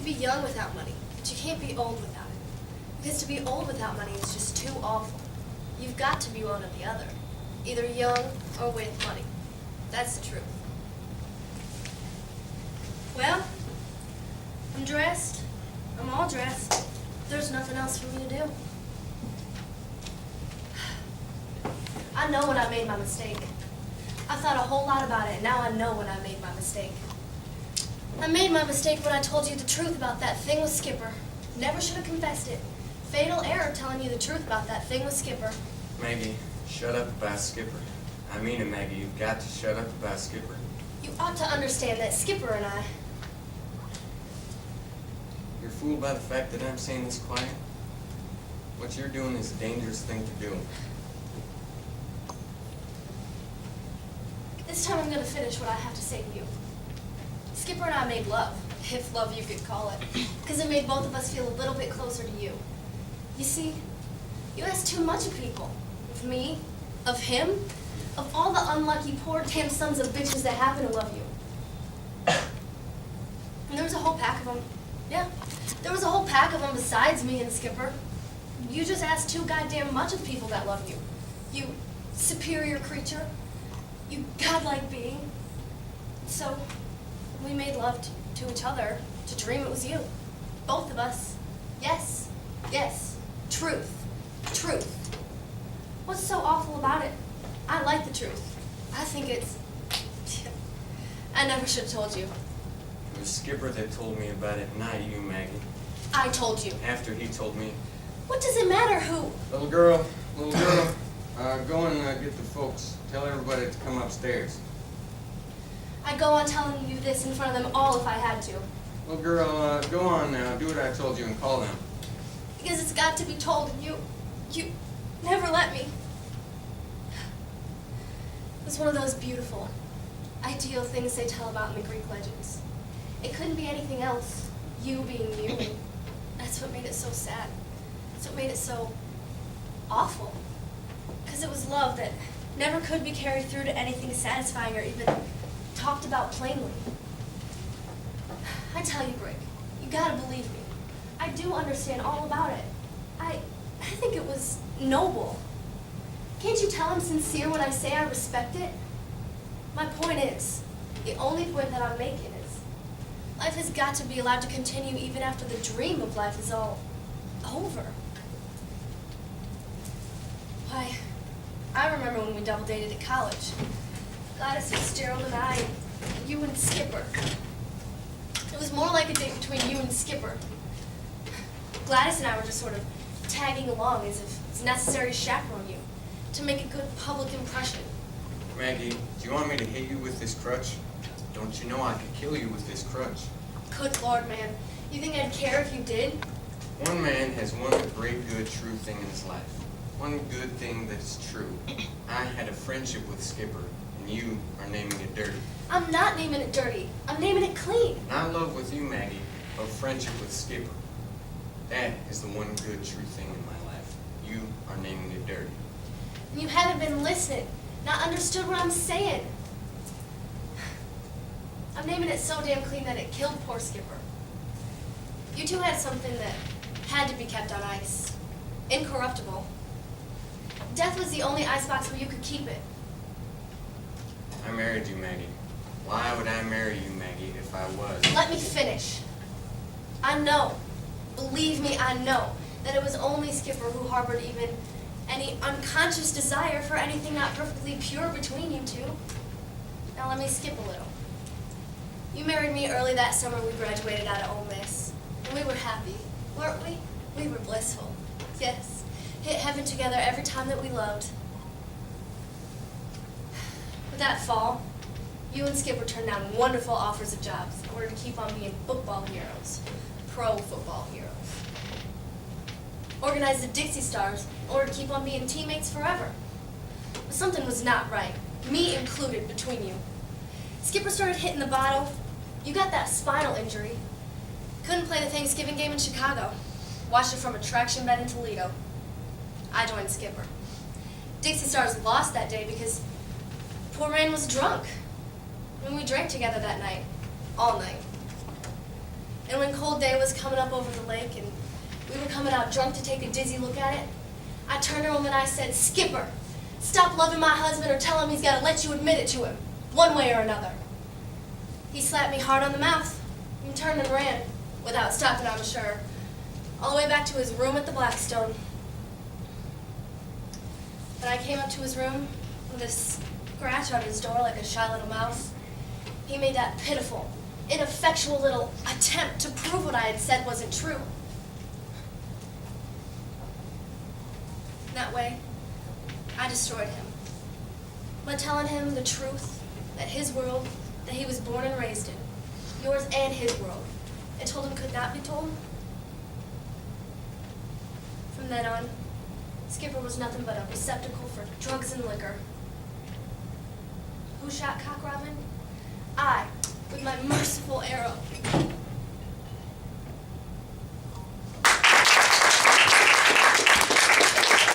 be young without money, but you can't be old without it. Because to be old without money is just too awful. You've got to be one or the other. Either young or with money. That's the truth. Well, I'm dressed. I'm all dressed. There's nothing else for me to do. I know when I made my mistake. I thought a whole lot about it, and now I know when I made my mistake. I made my mistake when I told you the truth about that thing with Skipper. Never should have confessed it. Fatal error telling you the truth about that thing with Skipper. Maggie, shut up about Skipper. I mean it, Maggie. You've got to shut up about Skipper. You ought to understand that Skipper and I... You're fooled by the fact that I'm saying this quiet? What you're doing is a dangerous thing to do. This time I'm going to finish what I have to say to you. Skipper and I made love, if love you could call it, because it made both of us feel a little bit closer to you. You see, you ask too much of people. Of me, of him, of all the unlucky poor damn sons of bitches that happen to love you. And there was a whole pack of them. Yeah, there was a whole pack of them besides me and Skipper. You just ask too goddamn much of people that love you. You superior creature. You godlike being. So, we made love to each other to dream it was you. Both of us. Yes. Yes. Truth. Truth. What's so awful about it? I like the truth. I think it's... I never should have told you. It was Skipper that told me about it, not you, Maggie. I told you. After he told me. What does it matter who? Little girl, go and get the folks. Tell everybody to come upstairs. I'd go on telling you this in front of them all if I had to. Little girl, go on now. Do what I told you and call them. Because it's got to be told, and you never let me. It was one of those beautiful, ideal things they tell about in the Greek legends. It couldn't be anything else, you being you. That's what made it so sad. That's what made it so awful. Because it was love that never could be carried through to anything satisfying or even talked about plainly. I tell you, Greg, you gotta believe me. I do understand all about it. I think it was noble. Can't you tell I'm sincere when I say I respect it? My point is, the only point that I'm making is, life has got to be allowed to continue even after the dream of life is all over. Why, I remember when we double dated at college. Gladys Fitzgerald and I, you and Skipper. It was more like a date between you and Skipper. Gladys and I were just sort of tagging along as if it's necessary to chaperone you, to make a good public impression. Maggie, do you want me to hit you with this crutch? Don't you know I could kill you with this crutch? Good Lord, man. You think I'd care if you did? One man has one great, good, true thing in his life. One good thing that is true. I had a friendship with Skipper, and you are naming it dirty. I'm not naming it dirty. I'm naming it clean. Not love with you, Maggie, but friendship with Skipper. That is the one good, true thing in my life. You are naming it dirty. And you haven't been listening, not understood what I'm saying. I'm naming it so damn clean that it killed poor Skipper. You two had something that had to be kept on ice. Incorruptible. Death was the only icebox where you could keep it. I married you, Maggie. Why would I marry you, Maggie, if I was? Let me finish. I know, believe me, I know, that it was only Skipper who harbored even any unconscious desire for anything not perfectly pure between you two. Now let me skip a little. You married me early that summer we graduated out of Ole Miss. And we were happy, weren't we? We were blissful. Yes, hit heaven together every time that we loved. But that fall, you and Skipper turned down wonderful offers of jobs in order to keep on being football heroes, pro football heroes. Organized the Dixie Stars in order to keep on being teammates forever. But something was not right, me included, between you. Skipper started hitting the bottle. You got that spinal injury. Couldn't play the Thanksgiving game in Chicago. Watched it from a traction bed in Toledo. I joined Skipper. Dixie Stars lost that day because poor man was drunk. And we drank together that night. All night. And when cold day was coming up over the lake and we were coming out drunk to take a dizzy look at it, I turned to him and I said, "Skipper, stop loving my husband or tell him he's got to let you admit it to him, one way or another." He slapped me hard on the mouth and turned and ran, without stopping, I'm sure, all the way back to his room at the Blackstone. When I came up to his room with a scratch on his door like a shy little mouse, he made that pitiful, ineffectual little attempt to prove what I had said wasn't true. That way, I destroyed him by telling him the truth, that his world, that he was born and raised in, yours and his world, and told him could not be told. From then on, Skipper was nothing but a receptacle for drugs and liquor. Who shot Cock Robin? I, with my merciful arrow.